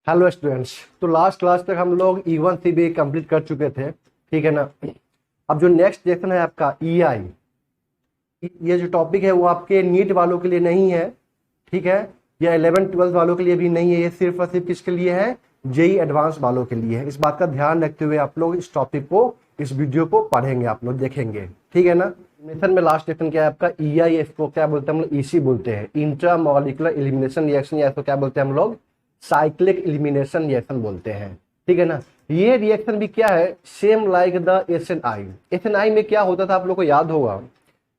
Hello students. तो last class तक हम लोग E1 CB कंप्लीट कर चुके थे, ठीक है ना। अब जो नेक्स्ट सेक्शन है आपका EI, ये जो टॉपिक है वो आपके नीट वालों के लिए नहीं है, ठीक है, या 11-12 वालों के लिए भी नहीं है। ये सिर्फ और सिर्फ किसके लिए है? जेई एडवांस वालों के लिए है। इस बात का ध्यान रखते हुए आप लोग इस टॉपिक को, इस वीडियो को पढ़ेंगे, आप लोग देखेंगे, ठीक है ना। मिशन में लास्ट सेक्शन क्या है आपका? EI, इसको क्या बोलते हैं हम लोग? EC बोलते हैं, इंट्रा मॉलिक्यूलर एलिमिनेशन रिएक्शन, या इसको क्या बोलते हैं हम लोग? साइक्लिक एलिमिनेशन रिएक्शन बोलते हैं, ठीक है ना। ये रिएक्शन भी क्या है? Same like the SNI। SNI में क्या होता था आप लोग को याद होगा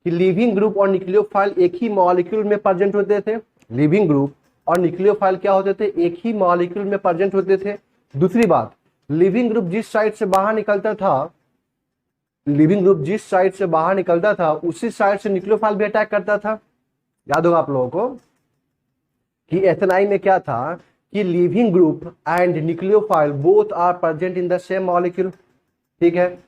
कि लिविंग ग्रुप और न्यूक्लियोफाइल एक ही मॉलिक्यूल में प्रेजेंट होते थे। लिविंग ग्रुप और न्यूक्लियोफाइल क्या होते थे? एक ही मॉलिक्यूल में प्रेजेंट होते थे। दूसरी बात, लिविंग ग्रुप जिस साइड से बाहर निकलता था, लिविंग ग्रुप जिस साइड से बाहर निकलता था उसी साइड से न्यूक्लियोफाइल भी अटैक करता था। याद होगा आप लोगों को कि SNI में क्या था कि leaving group and nucleophile both are present in the same molecule, ठीक है।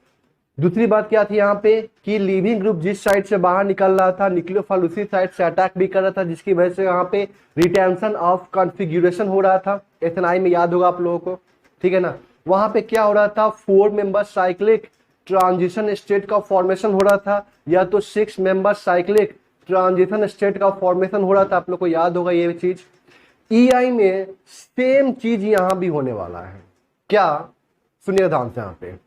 दूसरी बात क्या थी यहाँ पे कि लिविंग ग्रुप जिस साइड से बाहर निकल रहा था, न्यूक्लियोफाइल उसी साइड से अटैक भी कर रहा था, जिसकी वजह से यहाँ पे रिटेंशन ऑफ कॉन्फ़िगरेशन हो रहा था। SNI में याद होगा आप लोगों को, ठीक है ना। वहां पे क्या हो रहा था? 4 मेंबर साइक्लिक ट्रांजिशन स्टेट का फॉर्मेशन हो रहा था, या तो 6 मेंबर साइक्लिक ट्रांजिशन स्टेट का फॉर्मेशन हो रहा था। आप लोग को याद होगा ये चीज। EI में सेम चीज यहां भी होने वाला है। क्या? सुनिए ध्यान से। यहां पे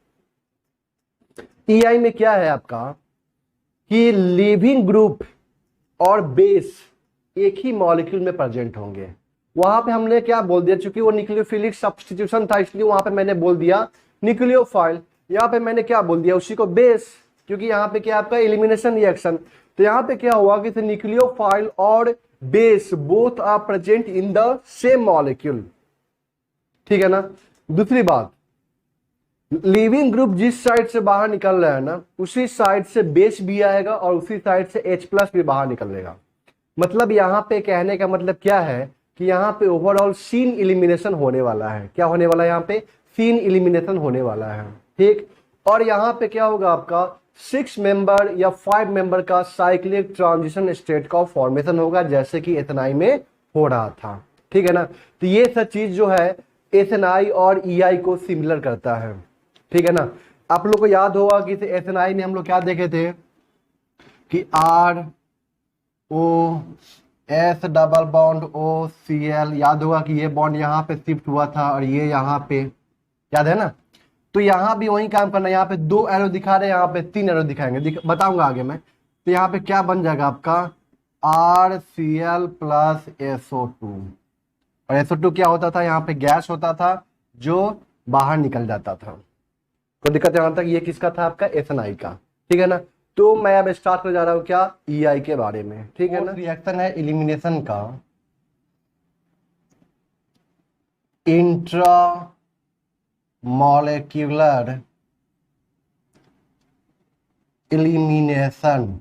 EI में क्या है आपका कि लिविंग ग्रुप और बेस एक ही मॉलिक्यूल में प्रेजेंट होंगे। वहां पे हमने क्या बोल दिया, चूंकि वो न्यूक्लियोफिलिक सब्स्टिट्यूशन था इसलिए वहां पे मैंने बोल दिया न्यूक्लियोफाइल। यहाँ पे मैंने क्या बोल दिया, उसी को बेस, क्योंकि यहाँ पे क्या आपका एलिमिनेशन रिएक्शन। तो यहाँ पे क्या हुआ कि न्यूक्लियोफाइल और base both are present in the same molecule, ठीक है ना। दूसरी बात, लिविंग ग्रुप जिस साइड से बाहर निकल रहा है ना, उसी साइड से बेस भी आएगा और उसी साइड से H+ भी बाहर निकलेगा। मतलब यहाँ पे कहने का मतलब क्या है कि यहाँ पे ओवरऑल सीन इलिमिनेशन होने वाला है। क्या होने वाला है? यहाँ पे सीन इलिमिनेशन होने वाला है, ठीक। और यहाँ पे क्या होगा आपका? 6 मेंबर या 5 मेंबर का साइक्लिक ट्रांजिशन स्टेट का फॉर्मेशन होगा, जैसे कि SNI में हो रहा था, ठीक है ना। तो ये सब चीज जो है SNI और EI को सिमिलर करता है, ठीक है ना। आप लोग को याद होगा कि SNI में हम लोग क्या देखे थे कि ROS डबल बॉन्ड OCl। याद होगा कि ये बॉन्ड यहाँ पे शिफ्ट हुआ था और ये यहाँ पे, याद है ना। तो यहाँ भी वही काम करना है। यहाँ पे 2 एरो दिखा रहे हैं, यहाँ पे 3 एरो दिखाएंगे, बताऊंगा आगे मैं। तो यहाँ पे क्या बन जाएगा आपका? RCl plus SO2। और SO2 क्या होता था? यहाँ पे गैस होता था जो बाहर निकल जाता था। तो दिक्कत यहाँ तक, ये किसका था? आपका SNI का, ठीक है ना। तो मैं अब स्टार्ट कर जा रहा हूँ क्या? EI के बारे में, ठीक है ना। रिएक्शन है एलिमिनेशन का, इंट्रा मॉलिक्यूलर एलिमिनेशन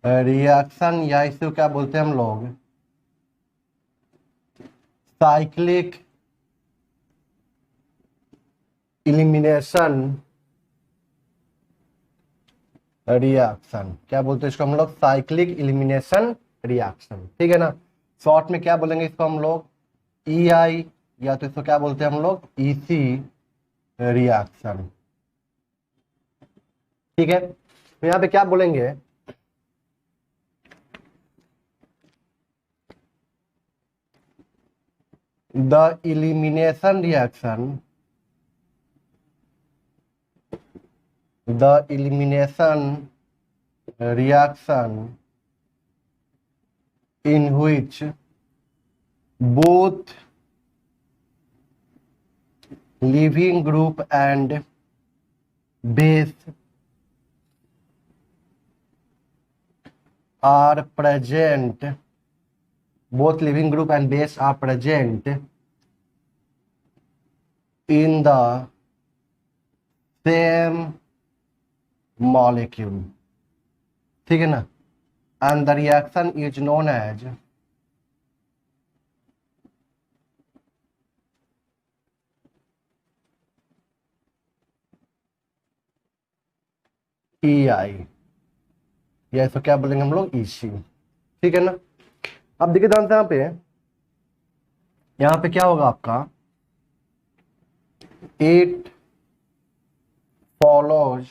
रिएक्शन, या इसको क्या बोलते हैं हम लोग? Cyclic elimination reaction. क्या बोलते हैं इसको हम लोग? साइक्लिक एलिमिनेशन रिएक्शन, ठीक है ना। शॉर्ट में क्या बोलेंगे इसको हम लोग? EI, या तो इसको क्या बोलते हैं हम लोग? EC रिएक्शन, ठीक है। तो यहाँ पे क्या बोलेंगे? The elimination reaction, the elimination reaction in which both living group and base are present, both living group and base are present in the same molecule, ठीक है ना। and the reaction is known as EI, या इसको क्या बोलेंगे हम लोग? EC, ठीक है ना। अब देखिए ध्यान से यहाँ पे यहां पे क्या होगा आपका, इट फॉलोज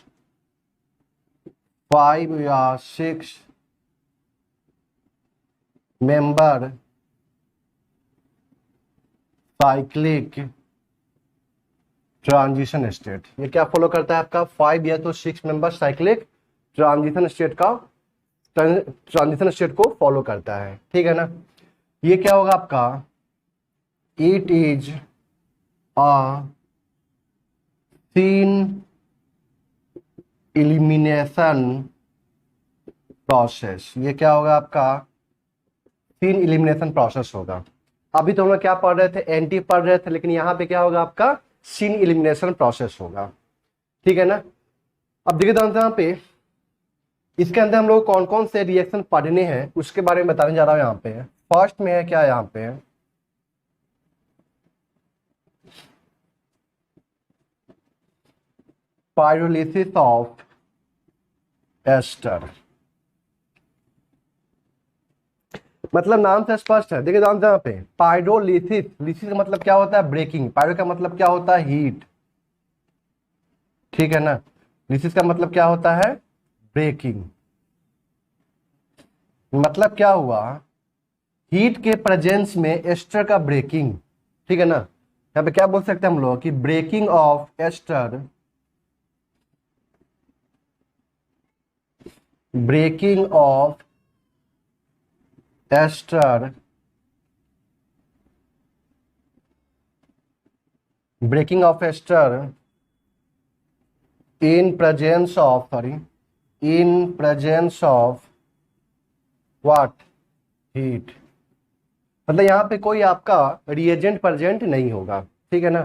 5 या 6 मेंबर साइक्लिक ट्रांजिशन स्टेट। ये क्या फॉलो करता है आपका, 5 या तो 6 मेंबर साइक्लिक ट्रांजिशन स्टेट का, ट्रांजिशन स्टेट को फॉलो करता है, ठीक है ना। ये क्या होगा आपका, it is a syn elimination process. ये क्या होगा आपका, सीन एलिमिनेशन प्रोसेस होगा। अभी तो हम लोग क्या पढ़ रहे थे, एंटी पढ़ रहे थे, लेकिन यहाँ पे क्या होगा आपका, सीन एलिमिनेशन प्रोसेस होगा, ठीक है ना। अब देखिए दोस्तों, यहाँ पे इसके अंदर हम लोग कौन कौन से रिएक्शन पढ़ने हैं उसके बारे में बताने जा रहा हूँ। यहाँ पे फर्स्ट में है क्या, यहाँ पे पायरोलिसिस ऑफ एस्टर। मतलब नाम से स्पष्ट है, देखिए जानते हैं यहाँ पे पायरोलिसिस, लिसिस का मतलब क्या होता है, ब्रेकिंग। पायरो का मतलब क्या होता है, हीट, ठीक है ना। लिसिस का मतलब क्या होता है, ब्रेकिंग। मतलब क्या हुआ, हीट के प्रेजेंस में एस्टर का ब्रेकिंग, ठीक है ना। यहाँ पे क्या बोल सकते हैं हम लोग कि breaking of ester, breaking of ester, breaking of ester in presence of, sorry, in presence of what, heat. मतलब यहाँ पे कोई आपका रिएजेंट प्रेजेंट नहीं होगा, ठीक है ना।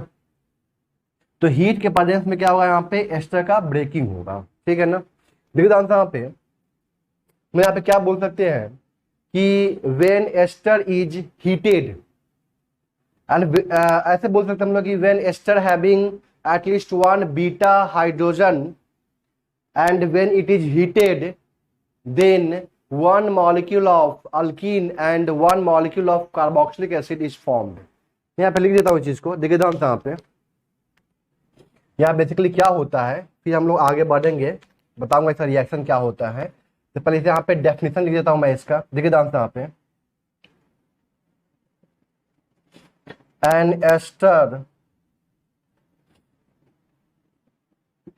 तो हीट के प्रेजेंस में क्या होगा, यहाँ पे एस्टर का ब्रेकिंग होगा, ठीक है ना। देखिए आंसर यहाँ पे मैं यहाँ पे क्या बोल सकते हैं कि when ester is heated, and ऐसे बोल सकते हैं हम लोग कि when ester having at least 1 beta hydrogen and when it is heated then 1 molecule of alkene and 1 molecule of carboxylic acid is formed। यहाँ पे लिख देता हूँ इस चीज को, देखिए दाम यहाँ पे, यहाँ बेसिकली क्या होता है, फिर हम लोग आगे बढ़ेंगे, बताऊंगा इसका रिएक्शन क्या होता है। तो पहले से यहाँ पे डेफिनेशन लिख देता हूँ मैं इसका, देखिए दाम यहाँ पे, an ester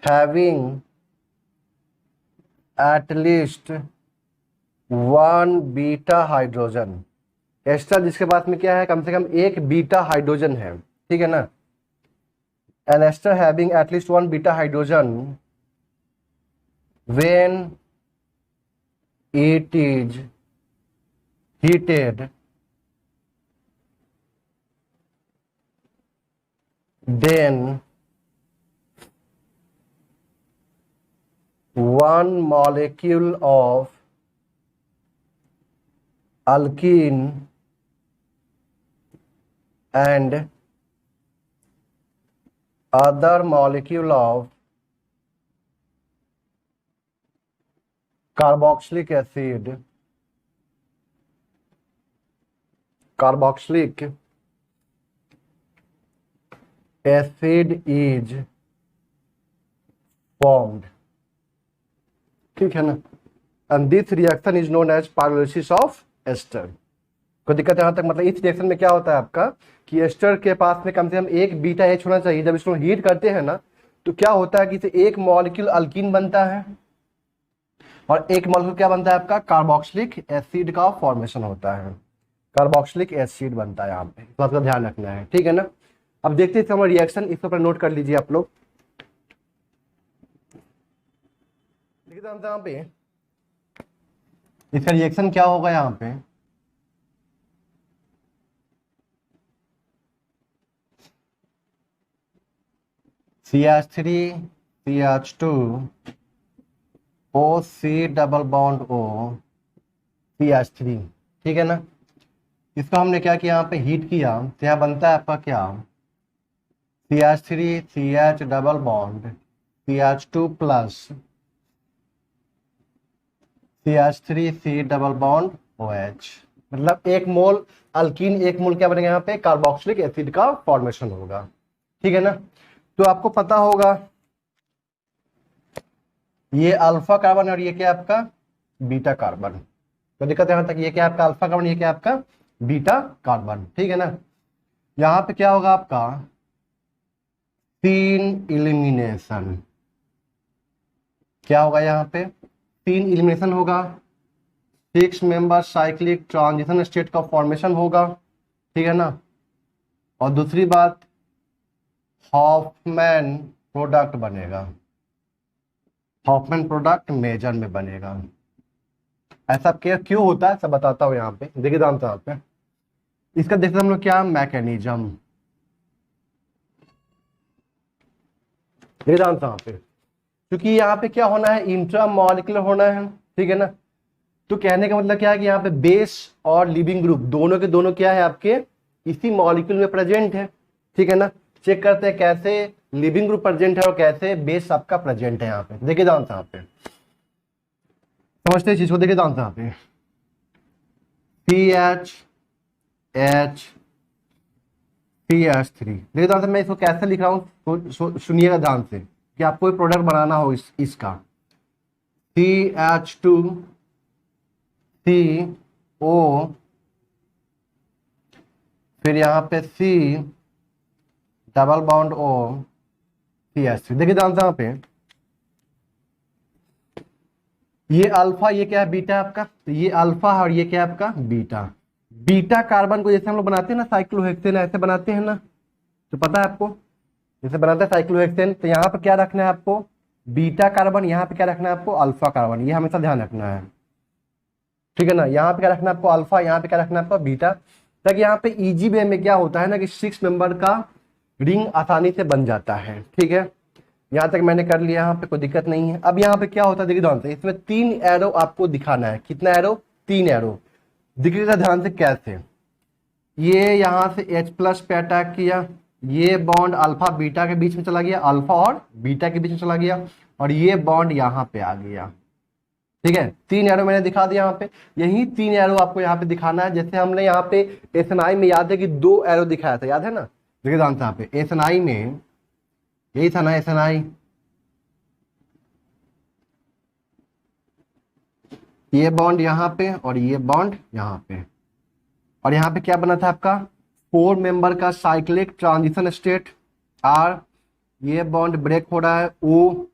having at least 1 beta hydrogen, ester जिसके पास में क्या है, कम से कम 1 बीटा हाइड्रोजन है, ठीक है ना। An ester having at least 1 beta hydrogen when it is heated then 1 molecule of alkene and other molecule of carboxylic acid, carboxylic acid is formed, ठीक है ना। And this reaction is known as pyrolysis of ester. कोई दिक्कत यहाँ तक, मतलब इस reaction में क्या होता है आपका कि एस्टर के पास में कम से कम 1 बीटा एच होना चाहिए। जब इसको हीट करते हैं ना तो क्या होता है कि इसे 1 मॉलिक्यूल अल्कीन बनता है और 1 मॉलिक्यूल क्या बनता है आपका, कार्बोक्सिलिक एसिड का फॉर्मेशन होता है, कार्बोक्सिलिक एसिड बनता है यहाँ पे, तो आपका ध्यान रखना है, ठीक है ना। अब देखते हैं हमारा रिएक्शन, इसके ऊपर नोट कर लीजिए आप लोग। देखिए यहाँ पे इसका रिएक्शन क्या होगा, यहाँ पे CH3 CH2 OC double bond O CH3, ठीक है ना। इसको हमने क्या किया, यहाँ पे हीट किया तो यहाँ बनता है आपका क्या, CH3 CH double bond CH2 plus CH3 C double bond OH। मतलब 1 मोल अल्कीन एक मोल क्या बनेगा यहाँ पे, कार्बोक्सिलिक एसिड का फॉर्मेशन होगा। ठीक है ना। तो आपको पता होगा ये अल्फा कार्बन और ये क्या आपका बीटा कार्बन। तो दिक्कत यहां तक, ये क्या आपका अल्फा कार्बन, ये क्या आपका बीटा कार्बन। ठीक है ना। यहां पे क्या होगा आपका तीन इलिमिनेशन, क्या होगा यहाँ पे तीन इलिमिनेशन होगा, 6 मेंबर साइक्लिक ट्रांजिशन स्टेट का फॉर्मेशन होगा। ठीक है ना। और दूसरी बात हॉफमैन प्रोडक्ट बनेगा, हॉफमैन प्रोडक्ट मेजर में बनेगा। ऐसा क्यों होता है सब बताता हूं यहाँ पे, देखिए दाम यहाँ पे इसका देखते हम लोग क्या मैकेनिज्म, देखिए दाम यहाँ पे, क्योंकि यहाँ पे क्या होना है इंट्रा मॉलिक्यूलर होना है। ठीक है ना। तो कहने का मतलब क्या है कि यहाँ पे बेस और लिविंग ग्रुप दोनों के दोनों क्या है आपके इसी मॉलिक्यूल में प्रेजेंट है। ठीक है ना। चेक करते हैं कैसे लिविंग ग्रुप प्रेजेंट है और कैसे बेस आपका प्रेजेंट है यहाँ पे। देखिए दाम यहाँ पे समझते हैं चीज को, देखिए दाम यहाँ पे CH3। देखिए दाम मैं इसको कैसे लिख रहा हूँ सुनिएगा ध्यान से कि आपको प्रोडक्ट बनाना हो इसका CH2CO, फिर यहाँ पे C double bond O CH3। देखिए ध्यान से यहाँ पे ये अल्फा ये क्या है बीटा आपका, तो ये अल्फा और ये क्या है आपका बीटा। बीटा कार्बन को जैसे हम लोग बनाते हैं ना साइक्लोहेक्सेन, ऐसे बनाते हैं ना, तो पता है आपको जैसे बनाते हैं साइक्लोहेक्सेन। तो यहाँ पे क्या रखना है आपको बीटा कार्बन, यहाँ पे क्या रखना है आपको अल्फा कार्बन, ये हमेशा ध्यान रखना है। ठीक है ना। यहाँ पे क्या रखना है आपको अल्फा, यहाँ पे क्या रखना है आपको बीटा, ताकि यहाँ पे इजी वे में क्या होता है ना कि 6 मेंबर का रिंग आसानी से बन जाता है। ठीक है। यहाँ तक मैंने कर लिया, यहाँ पे कोई दिक्कत नहीं है। अब यहाँ पे क्या होता है देखिए ध्यान से, इसमें 3 एरो आपको दिखाना है। कितना एरो, 3 एरो दिखेगा ध्यान से कैसे। ये यहाँ से H+ पे अटैक किया, ये बॉन्ड अल्फा बीटा के बीच में चला गया, अल्फा और बीटा के बीच में चला गया, और ये बॉन्ड यहाँ पे आ गया। ठीक है। 3 एरो मैंने दिखा दिया यहाँ पे, यही 3 एरो आपको यहाँ पे दिखाना है। जैसे हमने यहाँ पे SNI में याद है कि 2 एरो दिखाया था, याद है ना। देखिए ध्यान से यहाँ पे SNI में यही था ना SNI, ये बॉन्ड यहाँ पे और ये बॉन्ड यहाँ पे, और यहाँ पे क्या बना था आपका 4 मेंबर का साइक्लिक ट्रांजिशन स्टेट R, ये बॉन्ड ब्रेक हो रहा है O,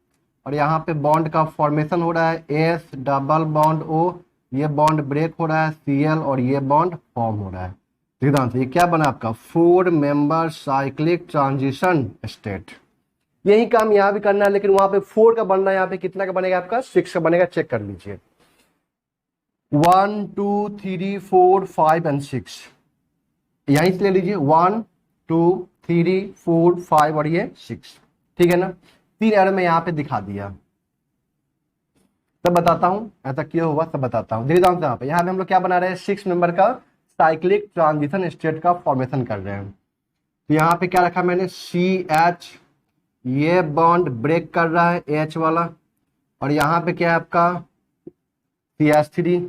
और यहाँ पे बॉन्ड का फॉर्मेशन हो रहा है S डबल बॉन्ड O, ये बॉन्ड ब्रेक हो रहा है Cl, और ये बॉन्ड फॉर्म हो रहा है। ध्यान से ये क्या बना आपका 4 मेंबर साइक्लिक ट्रांजिशन स्टेट। यही काम यहाँ भी करना है, लेकिन वहां पे 4 का बनना है, यहाँ पे कितना का बनेगा आपका 6 का बनेगा। चेक कर लीजिए 1 2 3 4 5 एंड 6, यहीं से ले लीजिए 1 2 3 4 5 और ये 6। ठीक है ना। 3 एरो में यहाँ पे दिखा दिया, तब बताता हूं ऐसा क्यों हुआ, सब बताता हूं। देखिए यहाँ पे हम लोग क्या बना रहे हैं 6 मेंबर का साइक्लिक ट्रांजिशन स्टेट का फॉर्मेशन कर रहे हैं। तो यहाँ पे क्या रखा मैंने CH, ये बॉन्ड ब्रेक कर रहा है H वाला, और यहाँ पे क्या है आपका CH3,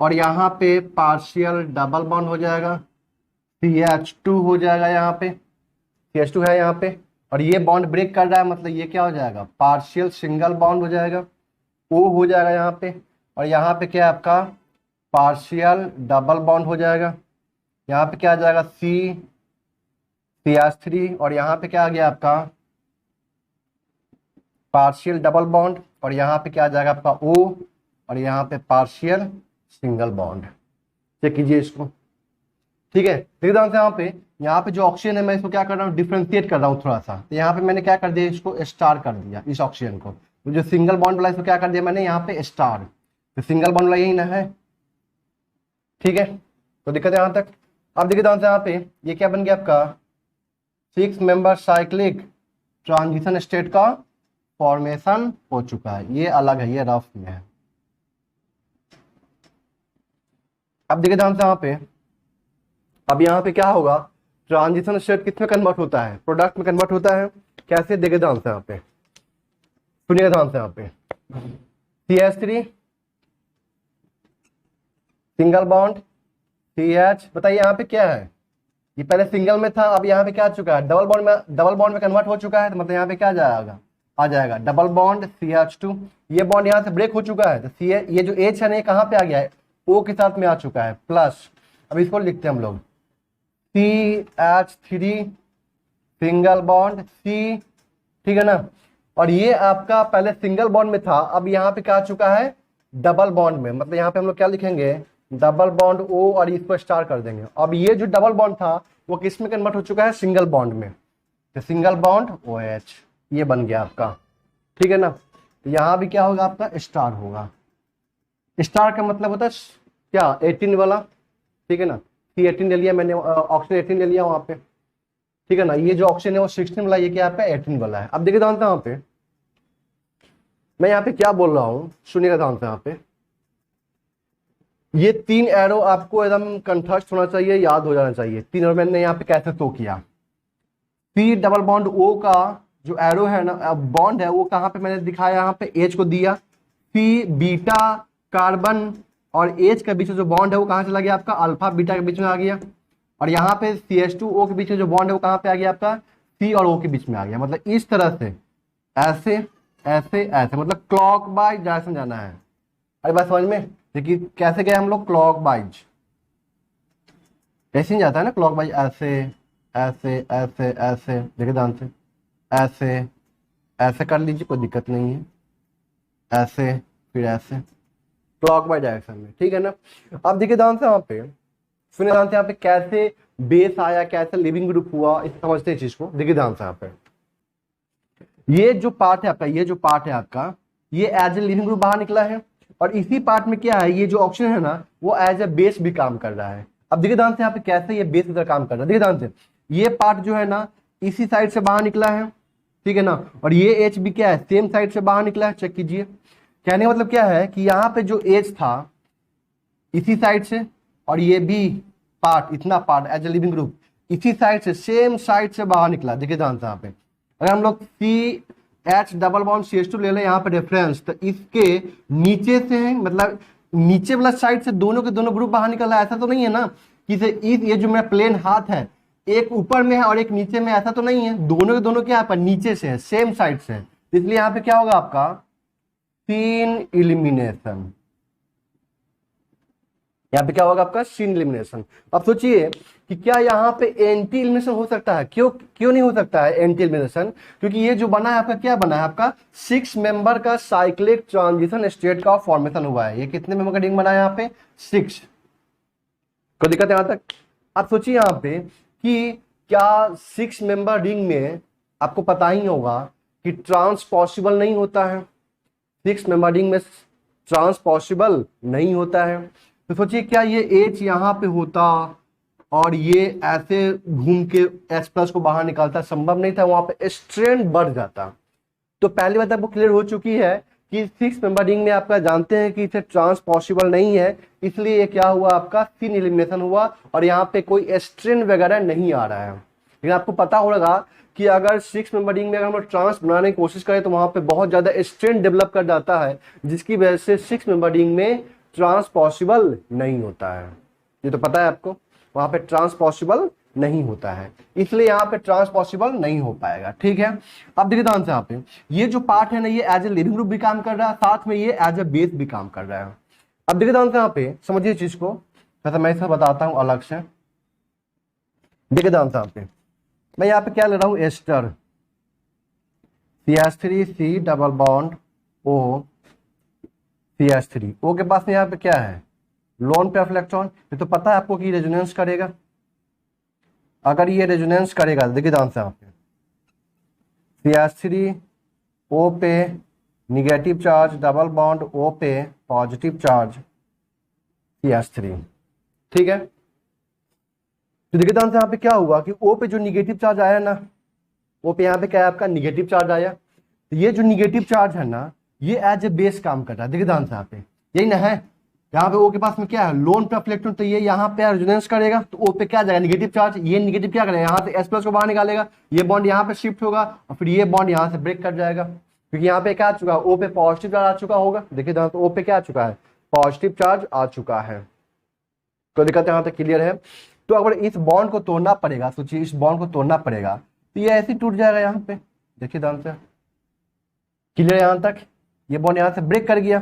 और यहाँ पे पार्शियल डबल बॉन्ड हो जाएगा CH2 हो जाएगा, यहाँ पे CH2 है यहाँ पे, और ये बॉन्ड ब्रेक कर रहा है मतलब ये क्या हो जाएगा पार्शियल सिंगल बॉन्ड हो जाएगा, O हो जाएगा यहाँ पे, और यहाँ पे क्या है आपका पार्शियल डबल बॉन्ड हो जाएगा, यहाँ पे क्या आ जाएगा CH3, और यहाँ पे क्या आ गया आपका पार्शियल डबल बॉन्ड, और यहाँ पे क्या आ जाएगा आपका O, और यहाँ पे पार्शियल सिंगल बॉन्ड। चेक कीजिए इसको। ठीक है। देखिए यहाँ पे जो ऑक्सीजन है मैं इसको क्या कर रहा हूँ डिफ्रेंशिएट कर रहा हूँ थोड़ा सा। तो यहाँ पे मैंने क्या कर दिया इसको स्टार कर दिया इस ऑक्सीजन को, तो जो सिंगल बॉन्ड वाला इसको क्या कर दिया मैंने यहाँ पे स्टार, तो सिंगल बॉन्ड वाला यही ना है। ठीक है। तो दिक्कत है यहाँ तक। अब देखिए यहाँ पे ये क्या बन गया आपका 6 मेंबर साइक्लिक ट्रांजिशन स्टेट का फॉर्मेशन हो चुका है। ये अलग है, ये रफ में है। अब देखिए यहाँ पे अब यहाँ पे क्या होगा ट्रांजिशन स्टेट किस में कन्वर्ट होता है प्रोडक्ट में कन्वर्ट होता है। कैसे देखिए यहाँ पे सुनिए यहाँ पे CH3 सिंगल बॉन्ड CH। बताइए यहाँ पे क्या है, ये पहले सिंगल में था, अब यहाँ पे क्या आ चुका है, डबल बॉन्ड में कन्वर्ट हो चुका है, तो मतलब यहाँ पे क्या आ जाएगा डबल बॉन्ड CH2। ये बॉन्ड यहाँ से ब्रेक हो चुका है, तो सी ये जो H है ना, ये कहाँ पे आ गया है, O के साथ में आ चुका है प्लस। अब इसको लिखते हैं हम लोग CH3 सिंगल बॉन्ड C, ठीक है ना। और ये आपका पहले सिंगल बॉन्ड में था, अब यहाँ पे क्या आ चुका है, डबल बॉन्ड में। मतलब यहाँ पे हम लोग क्या लिखेंगे, डबल बॉन्ड O, और इसको स्टार कर देंगे। अब ये जो डबल बॉन्ड था वो किस में कन्वर्ट हो चुका है, सिंगल बॉन्ड में, तो सिंगल बॉन्ड OH, ये बन गया आपका, ठीक है ना। तो यहाँ भी क्या होगा आपका, स्टार होगा। स्टार का मतलब होता है क्या, 18 वाला, ठीक है ना। C18 ले लिया मैंने, ऑप्शन 18 ले लिया वहां पे, ठीक है ना। ये जो ऑप्शन है वो 16 वाला, ये क्या आपका 18 वाला है। अब देखिए ध्यान से, यहाँ पे मैं यहाँ पे क्या बोल रहा हूं, सुनिएगा ध्यान से। यहाँ पे ये 3 एरो आपको एकदम कंठस्थ होना चाहिए, याद हो जाना चाहिए। 3 एरो मैंने यहाँ पे कैसे तो किया, C डबल बॉन्ड O का जो एरो है ना, बॉन्ड है, वो कहाँ पे मैंने दिखाया, यहाँ पे H को दिया। C बीटा कार्बन और H के बीच में जो बॉन्ड है वो कहाँ चला गया आपका, अल्फा बीटा के बीच में आ गया। और यहाँ पे CH2O के बीच में जो बॉन्ड है वो कहाँ पे आ गया आपका, C और O के बीच में आ गया। मतलब इस तरह से ऐसे ऐसे ऐसे, मतलब क्लॉक वाइज डायरेक्शन जाना है। अरे बात समझ में, देखिए कैसे गए हम लोग, क्लॉक वाइज ऐसे ही जाता है ना, क्लॉक वाइज ऐसे ऐसे ऐसे ऐसे, देखिए ध्यान से, ऐसे ऐसे कर लीजिए, कोई दिक्कत नहीं है, ऐसे फिर ऐसे, क्लॉक वाइज डायरेक्शन में, ठीक है ना। अब देखिए ध्यान से, यहाँ पे सुनिए ध्यान से, यहाँ पे कैसे बेस आया, कैसे लिविंग ग्रुप हुआ, इस समझते हैं चीज को। देखिए ध्यान से, यहाँ पे ये जो पार्ट है आपका, ये जो पार्ट है आपका, ये एज ए लिविंग ग्रुप बाहर निकला है। और इसी पार्ट में क्या है, ये जो ऑक्सीजन है ना, वो एज ए बेस भी काम कर रहा है। अब देखिए ध्यान से, यहाँ पे कैसे ये बेस की तरह काम कर रहा है। देखिए ध्यान से, ये पार्ट जो है ना, इसी साइड से बाहर निकला है, ठीक है ना। और ये H भी क्या है, सेम साइड से बाहर निकला है, चेक कीजिए। कहने का मतलब क्या है कि यहाँ पे जो H था इसी साइड से, और ये भी पार्ट, इतना part as a leaving group इसी साइड से, सेम साइड से बाहर निकला। देखिए ध्यान से, यहाँ पे अगर हम लोग CH डबल बॉन्ड CH2 ले लें यहाँ पे रेफरेंस, तो इसके नीचे से, मतलब नीचे वाला साइड से दोनों के दोनों ग्रुप बाहर निकल रहा है। ऐसा तो नहीं है ना कि ये जो मेरा प्लेन हाथ है, एक ऊपर में है और एक नीचे में, ऐसा तो नहीं है। दोनों के दोनों क्या है, पर नीचे से है, सेम साइड से है। इसलिए यहाँ पे क्या होगा आपका, सीन इलिमिनेशन। यहाँ पे क्या होगा आपका, सीन इलिमिनेशन। अब सोचिए कि क्या यहाँ पे एंटी एलिमिनेशन हो सकता है, क्यों नहीं हो सकता है एंटी एलिमिनेशन, क्योंकि ये जो बना है आपका, क्या बना है आपका, 6 मेंबर का साइक्लिक ट्रांजिशन स्टेट का फॉर्मेशन हुआ है। ये कितने मेंबर का रिंग बना है यहाँ पे, 6। कोई दिक्कत है यहाँ तक। आप सोचिए यहाँ पे कि क्या 6 मेंबर रिंग में आपको पता ही होगा कि ट्रांस पॉसिबल नहीं होता है, 6 मेंबर रिंग में ट्रांस पॉसिबल नहीं होता है। तो सोचिए क्या ये H यहाँ पे होता और ये ऐसे घूम के H+ को बाहर निकालता, संभव नहीं था, वहां पे स्ट्रेन बढ़ जाता। तो पहली बात आपको क्लियर हो चुकी है कि 6 मेंबर रिंग में आपका जानते हैं कि इसे ट्रांस पॉसिबल नहीं है, इसलिए ये क्या हुआ आपका, सीन एलिमिनेशन हुआ। और यहाँ पे कोई स्ट्रेन वगैरह नहीं आ रहा है। लेकिन आपको पता होगा कि अगर 6 मेंबर रिंग में अगर हम लोग ट्रांस बनाने की कोशिश करें तो वहां पे बहुत ज्यादा स्ट्रेन डेवलप कर जाता है, जिसकी वजह से 6 मेंबर रिंग में ट्रांस पॉसिबल नहीं होता है। ये तो पता है आपको, वहां पे ट्रांस पॉसिबल नहीं होता है, इसलिए यहाँ पे ट्रांस पॉसिबल नहीं हो पाएगा, ठीक है। अब देखिए ध्यान से, यहाँ पे ये जो पार्ट है ना, ये एज ए लिविंग ग्रुप भी काम कर रहा है, साथ में ये एज ए बेस भी काम कर रहा है। अब देखिए ध्यान से, यहाँ पे समझिए चीज को, जैसा मैं इसे बताता हूँ अलग से। देखिए ध्यान से, यहाँ पे मैं यहाँ पे क्या ले रहा हूँ, ester CH3 double bond O CH3, O के पास में यहाँ पे क्या है, लोन पे इलेक्ट्रॉन। ये तो पता है आपको कि रेजोनेंस करेगा। अगर ये रेजोनेंस करेगा, देखिए ध्यान से, यहाँ पे CH3O पे negative charge, double bond O पे पॉजिटिव चार्ज CH3, ठीक है। तो देखिए ध्यान से, यहाँ पे क्या हुआ कि O पे जो निगेटिव चार्ज आया ना, O पे यहाँ पे क्या है आपका, निगेटिव चार्ज आया। तो ये जो निगेटिव चार्ज है ना, ये एज ए बेस काम कर रहा है। देखिए ध्यान से, यहाँ पे यही ना है, यहाँ पे O के पास में क्या है, लोन पे इलेक्ट्रॉन, तो ये यहाँ पे रेजोनेंस करेगा, तो O पे क्या जाएगा, निगेटिव चार्ज। ये निगेटिव क्या करेगा, यहाँ से H+ को बाहर निकालेगा, ये बॉन्ड यहाँ पे शिफ्ट होगा और फिर ये बॉन्ड यहाँ से ब्रेक कर जाएगा, क्योंकि यहाँ पे क्या आ चुका है, O पे पॉजिटिव चार्ज आ चुका होगा। देखिए ध्यान से, O पे क्या आ चुका है, पॉजिटिव चार्ज आ चुका है। कोई दिक्कत यहाँ तक क्लियर है? तो अगर इस बॉन्ड को तोड़ना पड़ेगा, सोचिए इस बॉन्ड को तोड़ना पड़ेगा तो ये ऐसे ही टूट जाएगा यहाँ पे। देखिए ध्यान से, क्लियर है यहाँ तक? ये बॉन्ड यहाँ से ब्रेक कर गया,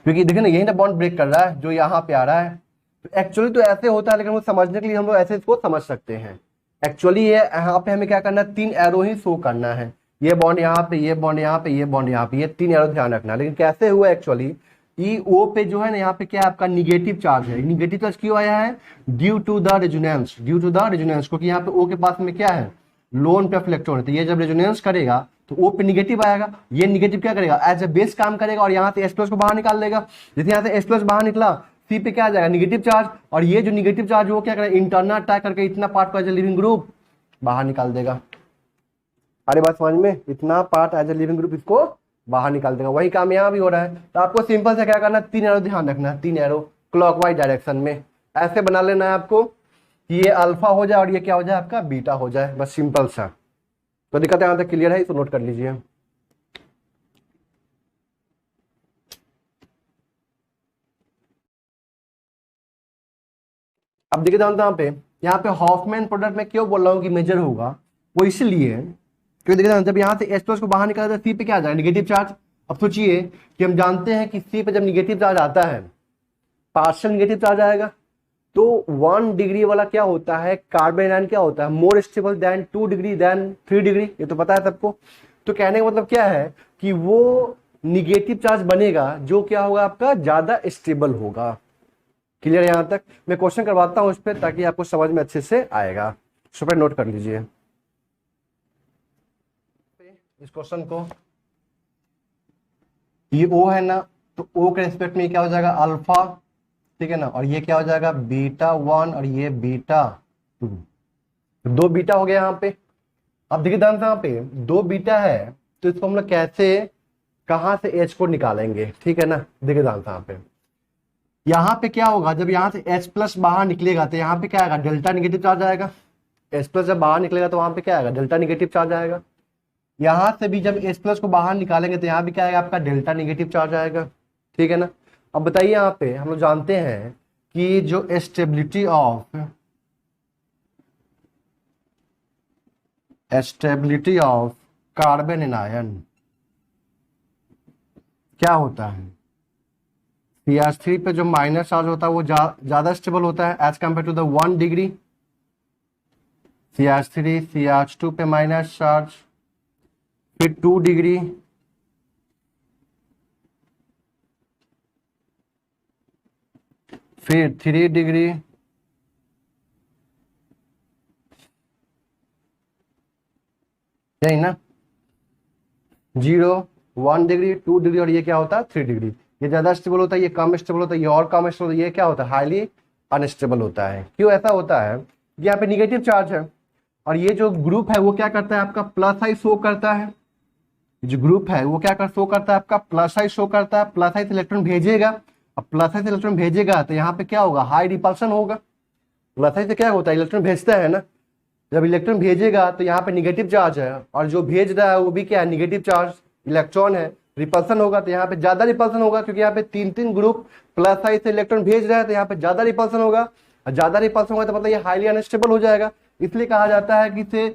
क्योंकि देखिए ना यही ना बॉन्ड ब्रेक कर रहा है जो यहाँ पे आ रहा है। तो एक्चुअली तो ऐसे होता है, लेकिन वो समझने के लिए हम लोग ऐसे इसको समझ सकते हैं। एक्चुअली ये यहाँ पे हमें क्या करना है, 3 एरो ही शो करना है। ये बॉन्ड यहाँ पे, ये बॉन्ड यहाँ पे, ये बॉन्ड यहाँ पे, ये 3 एरो ध्यान रखना है। लेकिन कैसे हुआ एक्चुअली, ई ओ पे जो है ना यहाँ पे क्या है आपका निगेटिव चार्ज है। निगेटिव चार्ज क्यों आया है? Due to the resonance, due to the resonance, क्योंकि यहाँ पे ओ के पास में क्या है, लोन पे इलेक्ट्रॉन है। तो ये जब रेजोनेंस करेगा तो ओ पे निगेटिव आएगा। ये निगेटिव क्या करेगा, एज ए बेस काम करेगा और यहाँ से एस प्लस को बाहर निकाल देगा। जैसे यहाँ से एस प्लस बाहर निकला, सी पे क्या आ जाएगा, निगेटिव चार्ज, और ये जो निगेटिव चार्ज वो क्या करेगा, इंटरनल अटैक करके इतना पार्ट को एज ए लिविंग ग्रुप बाहर निकाल देगा। अरे बात समझ में, इतना part as a leaving group इसको बाहर निकाल देगा। वही काम यहाँ भी हो रहा है। तो आपको सिंपल से क्या करना है, 3 एरो ध्यान रखना है, 3 एरो क्लॉकवाइज डायरेक्शन में ऐसे बना लेना है आपको कि ये अल्फा हो जाए और ये क्या हो जाए आपका बीटा हो जाए, बस सिंपल सा। तो दिक्कत यहाँ तक क्लियर है, इसको नोट कर लीजिए। अब देखिए यहाँ पे हॉफमैन प्रोडक्ट में क्यों बोल रहा हूँ कि मेजर होगा, वो इसलिए क्योंकि देखिए जब यहाँ से एस प्लस को बाहर निकाला सी पे क्या आ जाएगा, निगेटिव चार्ज। अब सोचिए कि हम जानते हैं कि सी पे जब निगेटिव चार्ज आता है, पार्शियल निगेटिव चार्ज आएगा, तो 1 डिग्री वाला क्या होता है, कार्बन आयन क्या होता है, more stable than 2 degree then 3 degree, ये तो पता है सबको। तो कहने का मतलब क्या है कि वो निगेटिव चार्ज बनेगा जो क्या होगा आपका ज्यादा स्टेबल होगा। क्लियर है यहाँ तक? मैं क्वेश्चन करवाता हूँ उस पर ताकि आपको समझ में अच्छे से आएगा। इस पर नोट कर लीजिए इस क्वेश्चन को। ये ओ है ना, तो ओ के रेस्पेक्ट में क्या हो जाएगा, अल्फा, ठीक है ना, और ये क्या हो जाएगा बीटा 1 और ये बीटा 2, 2 बीटा हो गया यहाँ पे। अब देखिए ध्यान से यहाँ पे 2 बीटा है, तो इसको हम लोग कैसे कहां से एच को निकालेंगे, ठीक है ना। देखिए ध्यान से यहाँ पे क्या होगा, जब यहाँ से H प्लस बाहर निकलेगा तो यहाँ पे क्या आएगा, डेल्टा निगेटिव चार्ज आएगा। H प्लस जब बाहर निकलेगा तो वहां पे क्या आएगा, डेल्टा निगेटिव चार्ज आएगा। यहाँ से भी जब H प्लस को बाहर निकालेंगे तो यहाँ भी क्या आएगा आपका डेल्टा निगेटिव चार्ज आएगा, ठीक है ना। अब बताइए यहाँ पे हम लोग जानते हैं कि जो स्टेबिलिटी ऑफ कार्बन एनायन क्या होता है, CH3 पे जो माइनस चार्ज होता है वो ज्यादा स्टेबल होता है as compare to the 1 degree. CH3 CH2 पे माइनस चार्ज, फिर 2 डिग्री, फिर 3 डिग्री, यही ना, 0 1 डिग्री 2 डिग्री, और ये क्या होता है 3 डिग्री। ये ज्यादा स्टेबल होता है, ये कम स्टेबल होता है, ये और कम स्टेबल होता है, ये क्या होता है हाईली अनस्टेबल होता है। क्यों ऐसा होता है, यहाँ पे निगेटिव चार्ज है और ये जो ग्रुप है वो क्या करता है आपका प्लस आई शो करता है। जो ग्रुप है वो क्या कर शो करता है आपका प्लस आई शो करता है, प्लस आई से इलेक्ट्रॉन भेजेगा। अब प्लस आई से इलेक्ट्रॉन भेजेगा तो यहाँ पे क्या होगा, हाई रिपल्सन होगा। प्लस आई से क्या होता है, इलेक्ट्रॉन भेजता है ना, जब इलेक्ट्रॉन भेजेगा तो यहाँ पे निगेटिव चार्ज है और जो भेज रहा है वो भी क्या है, निगेटिव चार्ज इलेक्ट्रॉन है, रिपल्सन होगा। तो यहाँ पे ज्यादा रिपल्सन होगा क्योंकि यहाँ पे 3 ग्रुप प्लस आई से इलेक्ट्रॉन भेज रहा है, तो यहाँ पे ज्यादा रिपल्सन होगा। और ज्यादा रिपल्सन होगा तो मतलब ये हाईली अनस्टेबल हो जाएगा। इसलिए कहा जाता है कि इसे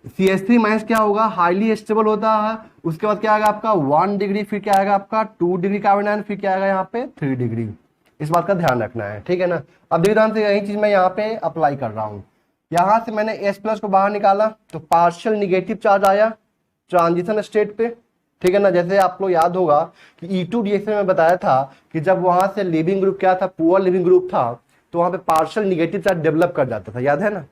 CH3 माइनस क्या होगा, हाईली स्टेबल होता है। उसके बाद क्या आएगा आपका 1 डिग्री, फिर क्या आएगा आपका 2 डिग्री कार्बन आयन, फिर क्या आएगा यहाँ पे 3 डिग्री। इस बात का ध्यान रखना है, ठीक है ना। अब देखिए ध्यान से यही चीज मैं यहाँ पे अप्लाई कर रहा हूँ। यहां से मैंने H प्लस को बाहर निकाला तो पार्शियल निगेटिव चार्ज आया ट्रांजिशन स्टेट पे, ठीक है ना। जैसे आप लोग याद होगा कि E2 रिएक्शन में बताया था कि जब वहां से लिविंग ग्रुप क्या था, पुअर लिविंग ग्रुप था, तो वहां पे पार्शियल निगेटिव चार्ज डेवलप कर जाता था, याद है ना।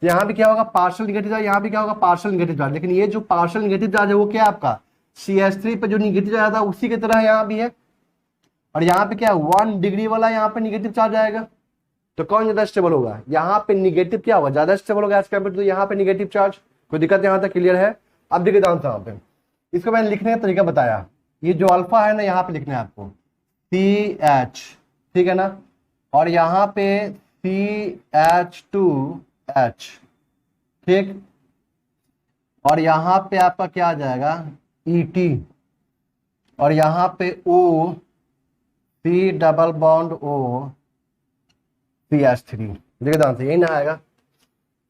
तो यहाँ भी क्या होगा पार्शियल निगेटिव चार्ज, यहाँ भी क्या होगा पार्शियल निगेटिव चार्ज। लेकिन ये जो पार्शियल निगेटिव चार्ज है वो क्या आपका CH3 पे जो निगेटिव चार्ज था उसी की तरह यहाँ भी है। और यहाँ पे क्या 1 डिग्री वाला यहाँ पे निगेटिव चार्ज आएगा, तो कौन ज्यादा स्टेबल होगा, यहाँ पे निगेटिव क्या होगा, ज्यादा स्टेबल होगा एज कम्पेयर टू यहाँ पे निगेटिव चार्ज। कोई दिक्कत यहाँ तक क्लियर है? अब देखिए ध्यान से यहाँ पे इसको मैंने लिखने का तरीका बताया। ये जो अल्फा है ना यहाँ पे लिखना है आपको CH, ठीक है ना, और यहाँ पे CH2H, ठीक, और यहाँ पे आपका क्या आ जाएगा ET, और यहाँ पे O C double bond O CH3। देखिए ध्यान से, यही ना आएगा,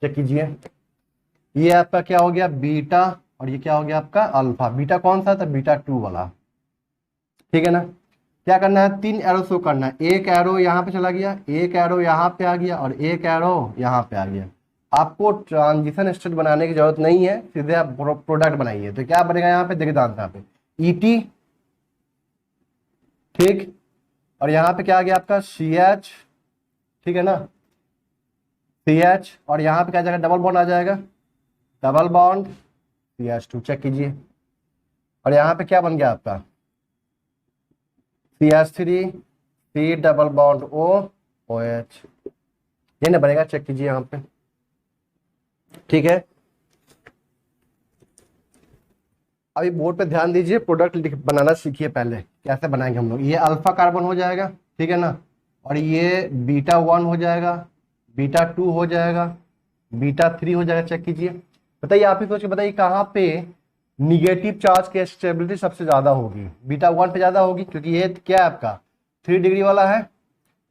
चेक कीजिए। ये आपका क्या हो गया, बीटा, और ये क्या हो गया आपका अल्फा। बीटा कौन सा था, बीटा 2 वाला, ठीक है ना। क्या करना है, 3 एरो शो करना है। एक एरो यहाँ पे चला गया, एक एरो यहाँ पे आ गया, और एक एरो यहाँ पे आ गया। आपको ट्रांजिशन स्टेट बनाने की जरूरत नहीं है, सीधे आप प्रोडक्ट बनाइए। तो क्या बनेगा यहाँ पे, देखिए ध्यान से, यहाँ पे ET, ठीक, और यहाँ पे क्या आ गया आपका CH, ठीक है ना, CH, और यहाँ पे क्या जाएगा, डबल बॉन्ड आ जाएगा, डबल बॉन्ड CH2, चेक कीजिए। और यहाँ पे क्या बन गया आपका CH3, C double bond O OH, ये ना बनेगा, चेक कीजिए यहाँ पे, ठीक है। अभी बोर्ड पे ध्यान दीजिए, प्रोडक्ट बनाना सीखिए पहले, कैसे बनाएंगे हम लोग। ये अल्फा कार्बन हो जाएगा, ठीक है ना, और ये बीटा 1 हो जाएगा, बीटा 2 हो जाएगा, बीटा 3 हो जाएगा, चेक कीजिए। बताइए, आप ही सोच के बताइए कहाँ पे निगेटिव चार्ज की स्टेबिलिटी सबसे ज्यादा होगी। बीटा 1 पे ज्यादा होगी, क्योंकि ये क्या है आपका 3 डिग्री वाला है,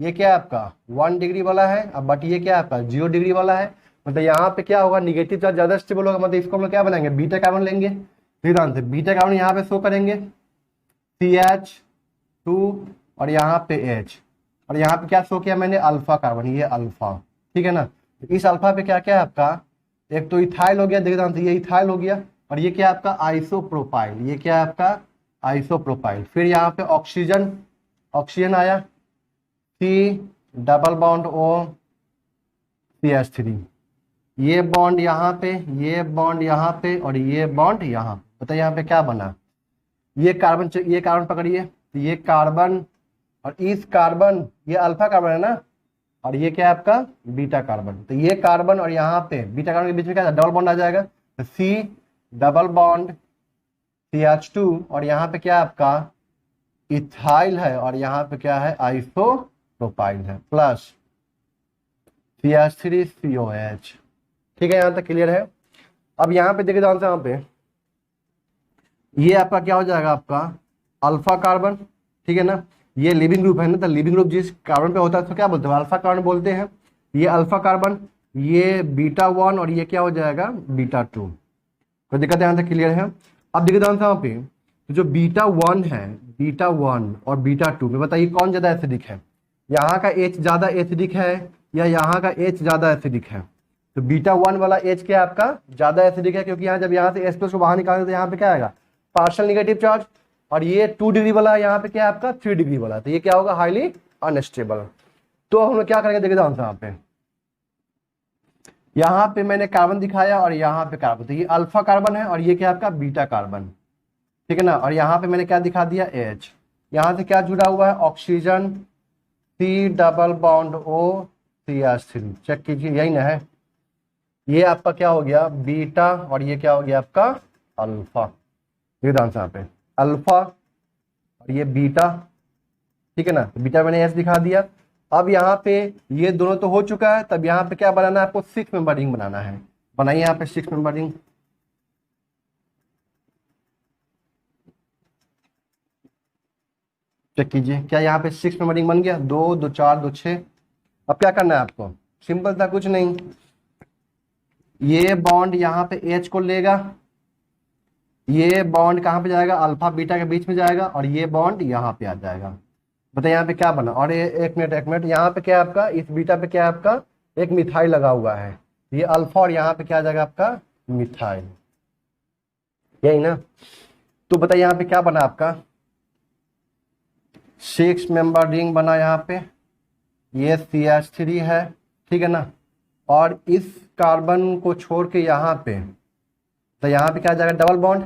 ये क्या है आपका 1 डिग्री वाला है, अब बट ये क्या है आपका 0 डिग्री वाला है। मतलब यहाँ पे क्या होगा, निगेटिव चार्ज ज्यादा स्टेबल होगा, मतलब इसको हम लोग क्या बनाएंगे, बीटा कार्बन लेंगे। ध्यान से, बीटा कार्बन यहाँ पे शो करेंगे CH2, और यहाँ पे H, और यहाँ पे क्या शो किया मैंने, अल्फा कार्बन, ये अल्फा, ठीक है ना। तो इस अल्फा पे क्या क्या है आपका, एक तो इथाइल हो गया, देखिए ध्यान से, ये इथाइल हो गया, और ये क्या है आपका आइसोप्रोपाइल, ये क्या है आपका आइसोप्रोपाइल। फिर यहाँ पे ऑक्सीजन, ऑक्सीजन आया, C double bond O CH3, ये बॉन्ड यहाँ पे, ये बॉन्ड यहाँ पे, और ये बॉन्ड यहाँ। बताइए यहाँ पे क्या बना, ये कार्बन, ये कार्बन पकड़िए, तो ये कार्बन, और इस कार्बन, ये अल्फा कार्बन है ना, और ये क्या है आपका बीटा कार्बन। तो ये कार्बन और यहाँ पे बीटा कार्बन के बीच में क्या डबल बॉन्ड आ जाएगा, तो C डबल बॉन्ड CH2, और यहाँ पे क्या है आपका इथाइल है, और यहाँ पे क्या है आइसोप्रोपाइल है, प्लस CH3 COH, ठीक है, यहाँ तक क्लियर है। अब यहाँ पे देखिए ध्यान से, यहाँ पे ये आपका क्या हो जाएगा, आपका अल्फा कार्बन, ठीक है ना। ये लिविंग ग्रुप है ना, तो लिविंग ग्रुप जिस कार्बन पे होता है तो क्या बोलते हैं, अल्फा कार्बन बोलते हैं। ये अल्फा कार्बन, ये बीटा 1, और ये क्या हो जाएगा बीटा 2। तो दिक्कत यहाँ तक क्लियर है। अब देखिए ध्यान से, यहाँ पे तो जो बीटा 1 है, बीटा 1 और बीटा 2 में बताइए कौन ज्यादा एसिडिक है, यहाँ का H ज्यादा एसिडिक है या यहाँ का H ज्यादा एसिडिक है। तो बीटा 1 वाला H क्या है आपका ज्यादा एसिडिक है, क्योंकि यहाँ जब यहाँ से H+ को बाहर निकालेंगे तो यहाँ पे क्या आएगा पार्शियल निगेटिव चार्ज, और ये 2 डिग्री वाला यहाँ पे क्या है आपका 3 डिग्री वाला, तो ये क्या होगा हाईली अनस्टेबल। तो हम लोग क्या करेंगे, देखिए ध्यान से, यहाँ पे मैंने कार्बन दिखाया और यहाँ पे कार्बन, तो ये अल्फा कार्बन है और ये क्या आपका बीटा कार्बन, ठीक है ना। और यहाँ पे मैंने क्या दिखा दिया H, यहाँ से क्या जुड़ा हुआ है oxygen, C double bond O CH3, check कीजिए, यही ना है। ये आपका क्या हो गया बीटा, और ये क्या हो गया आपका अल्फा, ये ध्यान से यहाँ पे अल्फा और ये बीटा, ठीक है ना। बीटा मैंने H दिखा दिया। अब यहाँ पे ये दोनों तो हो चुका है, तब यहाँ पे क्या बनाना है आपको 6 मेंबर रिंग बनाना है। बनाइए यहाँ पे 6 मेंबर रिंग, चेक कीजिए क्या यहाँ पे 6 मेंबर रिंग बन गया, 2 2 4 2 6। अब क्या करना है आपको, सिंपल था, कुछ नहीं, ये बॉन्ड यहाँ पे H को लेगा, ये बॉन्ड कहाँ पे जाएगा अल्फा बीटा के बीच में जाएगा, और ये बॉन्ड यहाँ पे आ जाएगा। बताइए यहाँ पे क्या बना, और ये एक मिनट, यहाँ पे क्या है आपका इस बीटा पे क्या है आपका एक मिथाइल लगा हुआ है, ये अल्फा, और यहाँ पे क्या आ जाएगा आपका मिथाइल, यही ना। तो बताइए यहाँ पे क्या बना आपका 6 मेंबर रिंग बना यहाँ पे, ये CH3 है, ठीक है ना। और इस कार्बन को छोड़ के यहाँ पे, तो यहाँ पे क्या आ जाएगा डबल बॉन्ड,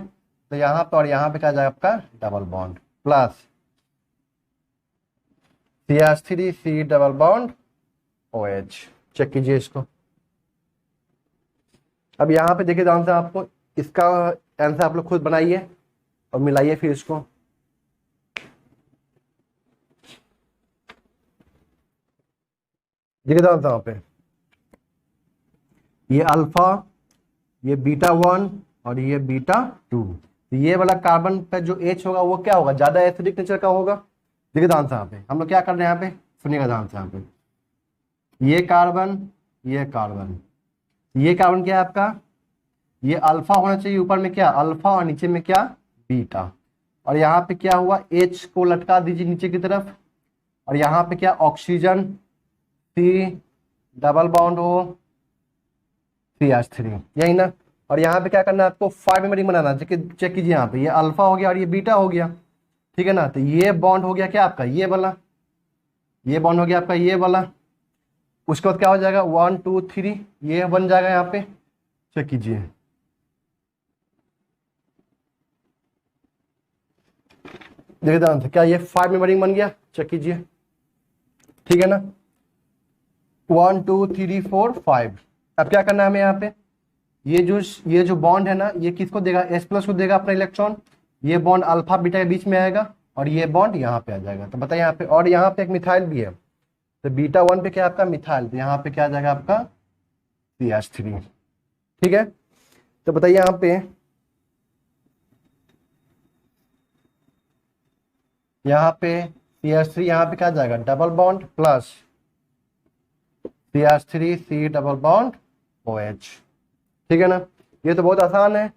तो यहाँ पे और यहाँ पे क्या आ जाएगा आपका double bond, plus CH3 C double bond OH, check कीजिए इसको। अब यहाँ पे देखिए ध्यान से, आपको इसका आंसर आप लोग खुद बनाइए और मिलाइए फिर इसको। देखिए ध्यान से, यहाँ पे ये अल्फा, ये बीटा 1 और ये बीटा 2, तो ये वाला कार्बन पे जो H होगा वो क्या होगा ज्यादा एसिडिक नेचर का होगा, देखिए ध्यान से यहाँ पे हम लोग क्या कर रहे हैं, यहाँ पे सुनिएगा ध्यान से। यहाँ पे ये कार्बन, ये कार्बन, ये कार्बन क्या है आपका, ये अल्फा होना चाहिए, ऊपर में क्या अल्फा और नीचे में क्या बीटा। और यहाँ पे क्या हुआ, H को लटका दीजिए नीचे की तरफ, और यहाँ पे क्या oxygen C double bond O CH3, यही ना। और यहाँ पे क्या करना है आपको, 5 मेंबर रिंग बनाना। चेक कीजिए यहाँ पे, ये अल्फा हो गया और ये बीटा हो गया, ठीक है ना। तो ये बॉन्ड हो गया क्या आपका, ये वाला, ये बॉन्ड हो गया आपका ये वाला। उसके बाद क्या हो जाएगा 1 2 3, ये बन जाएगा यहाँ पे। चेक कीजिए, देखिए ध्यान से, क्या ये 5 मेंबर रिंग बन गया, चेक कीजिए, ठीक है ना। 1 2 3 4 5। अब क्या करना है हमें यहाँ पे, ये जो बॉन्ड है ना, ये किसको देगा, H+ को देगा अपना इलेक्ट्रॉन। ये बॉन्ड अल्फा बीटा के बीच में आएगा और ये बॉन्ड यहाँ पे आ जाएगा। तो बताइए यहाँ पे, और यहाँ पे एक मिथाइल भी है, तो बीटा 1 पे क्या आपका मिथाइल, तो यहाँ पे क्या आ जाएगा आपका CH3, ठीक है। तो बताइए यहाँ पे, CH3 यहाँ पे क्या जाएगा, double bond plus CH3 C double bond OH, ठीक है ना। ये तो बहुत आसान है,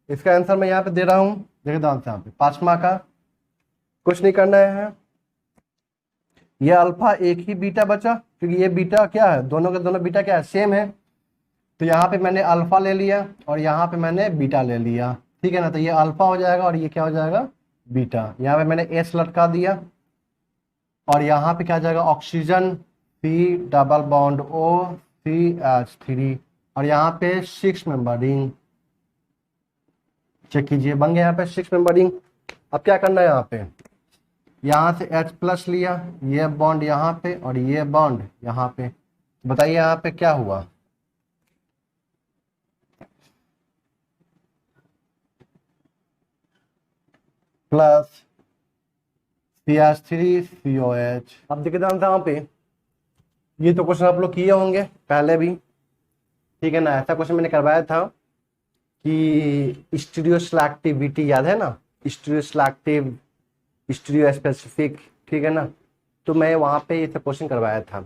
इसका आंसर मैं यहाँ पे दे रहा हूँ। देखिए ध्यान से, यहाँ पे 5 मार्क का, कुछ नहीं करना है। ये अल्फा एक ही बीटा बचा, क्योंकि ये बीटा क्या है, दोनों के दोनों बीटा क्या है, सेम है। तो यहाँ पे मैंने अल्फा ले लिया और यहाँ पे मैंने बीटा ले लिया, ठीक है ना। तो ये अल्फा हो जाएगा और ये क्या हो जाएगा बीटा। यहाँ पे मैंने S लटका दिया और यहाँ पे क्या जाएगा oxygen C double bond O CH3, और यहाँ पे 6 मेंबर रिंग। चेक कीजिए, बन गया यहाँ पे 6 मेंबर रिंग। अब क्या करना है, यहाँ पे यहाँ से H+ लिया, ये बॉन्ड यहाँ पे और ये बॉन्ड यहाँ पे। बताइए यहाँ पे क्या हुआ, प्लस CH3 COH। अब देखिए ध्यान से यहाँ पे, ये तो क्वेश्चन आप लोग किए होंगे पहले भी, ठीक है ना। ऐसा क्वेश्चन मैंने करवाया था कि स्टीरियोसेलेक्टिविटी, याद है ना, स्टीरियोसेलेक्टिव स्टीरियो स्पेसिफिक, ठीक है ना। तो मैं वहां पे ये क्वेश्चन करवाया था।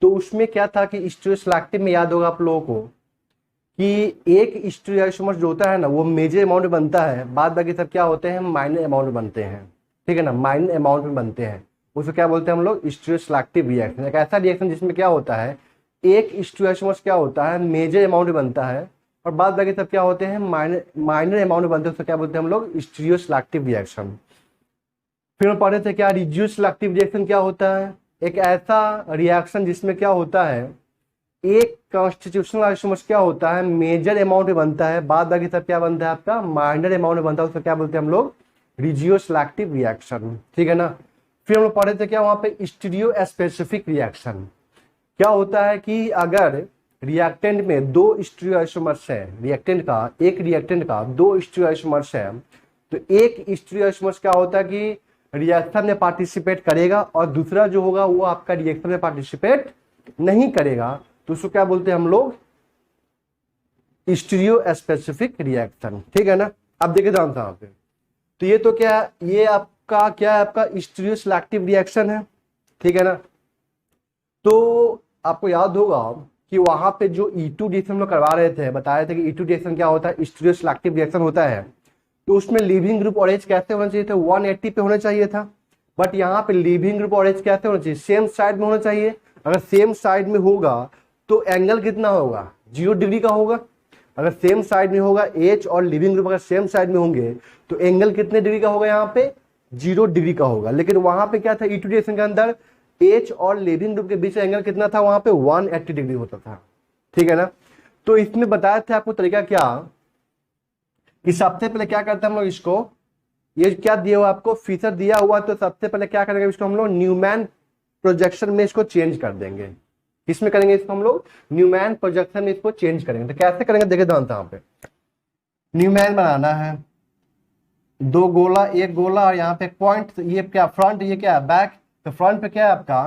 तो उसमें क्या था कि स्टीरियोसेलेक्टिव में याद होगा आप लोगों को कि एक स्टीरियोआइसोमर जो होता है ना, वो मेजर अमाउंट में बनता है, बाद बाकी सब क्या होते हैं, माइनर अमाउंट में बनते हैं, ठीक है ना, माइनर अमाउंट में बनते हैं। उसको क्या बोलते हैं हम लोग, स्टीरियोसेलेक्टिव रिएक्शन। एक ऐसा रिएक्शन जिसमें क्या होता है, एक स्टीरियोआइसोमर क्या होता है, मेजर अमाउंट में बनता है और बाद बाकी सब क्या होते हैं, माइनर अमाउंट में बनते हैं। उसको क्या बोलते हैं हम लोग, स्टीरियोसेलेक्टिव रिएक्शन। फिर हम पढ़े थे क्या, रिड्यूस-सेलेक्टिव रिएक्शन क्या होता है, एक ऐसा रिएक्शन जिसमें क्या होता है, एक कॉन्स्टिट्यूशनल आइसोमर्स क्या होता है, मेजर अमाउंट में बनता है, बाद बाकी सब क्या बनता है आपका, माइनर अमाउंट में बनता है। उसको क्या बोलते हैं हम लोग, रिजियो-सेलेक्टिव रिएक्शन, ठीक है ना। फिर हम लोग पढ़े थे क्या वहां पे, स्टीरियो स्पेसिफिक रिएक्शन। क्या होता है कि अगर रिएक्टेंट में 2 स्टीरियो आइसोमर्स है, एक रिएक्टेंट का 2 स्टीरियो आइसोमर्स है, तो एक स्टीरियो आइसोमर्स क्या होता है कि रिएक्शन में पार्टिसिपेट करेगा और दूसरा जो होगा वो आपका रिएक्शन में पार्टिसिपेट नहीं करेगा। तो उसको क्या बोलते हैं हम लोग, स्टीरियो स्पेसिफिक रिएक्शन, ठीक है ना। अब देखिए ध्यान से यहाँ पे, तो ये तो क्या, ये आपका क्या है, आपका स्टीरियो सेलेक्टिव रिएक्शन है, ठीक है ना। तो आपको याद होगा कि वहां पे जो E2 रिएक्शन हम लोग करवा रहे थे, बता रहे थे कि E2 रिएक्शन क्या होता है, स्टीरियो सेलेक्टिव रिएक्शन होता है। तो उसमें लीविंग ग्रुप और एच कैसे होना चाहिए था, 180 पे होना चाहिए था। बट यहाँ पे लीविंग ग्रुप और एच कैसे होना चाहिए, सेम साइड में होना चाहिए। अगर सेम साइड में होगा तो एंगल कितना होगा, 0 डिग्री का होगा। अगर सेम साइड में होगा, एच और लिविंग ग्रुप अगर सेम साइड में होंगे तो एंगल कितने डिग्री का होगा, यहाँ पे 0 डिग्री का होगा। लेकिन वहां पे क्या था, E2 रिएक्शन के अंदर एच और लिविंग ग्रुप के बीच एंगल कितना था, वहां पे 180 डिग्री होता था, ठीक है ना। तो इसमें बताया था आपको तरीका क्या, कि सबसे पहले क्या करते हैं हम लोग, इसको ये क्या दिया हुआ आपको, फीचर दिया हुआ, तो सबसे पहले क्या करेंगे, इसको हम लोग न्यूमैन प्रोजेक्शन में इसको चेंज कर देंगे। किसमें करेंगे इसको हम लोग, न्यूमैन प्रोजेक्शन में इसको चेंज करेंगे। तो कैसे करेंगे, देखिए ध्यान से, यहाँ पे न्यूमैन बनाना है, 2 गोला, एक गोला और यहाँ पे एक पॉइंट। ये क्या फ्रंट, ये क्या है बैक। तो फ्रंट पे क्या है आपका,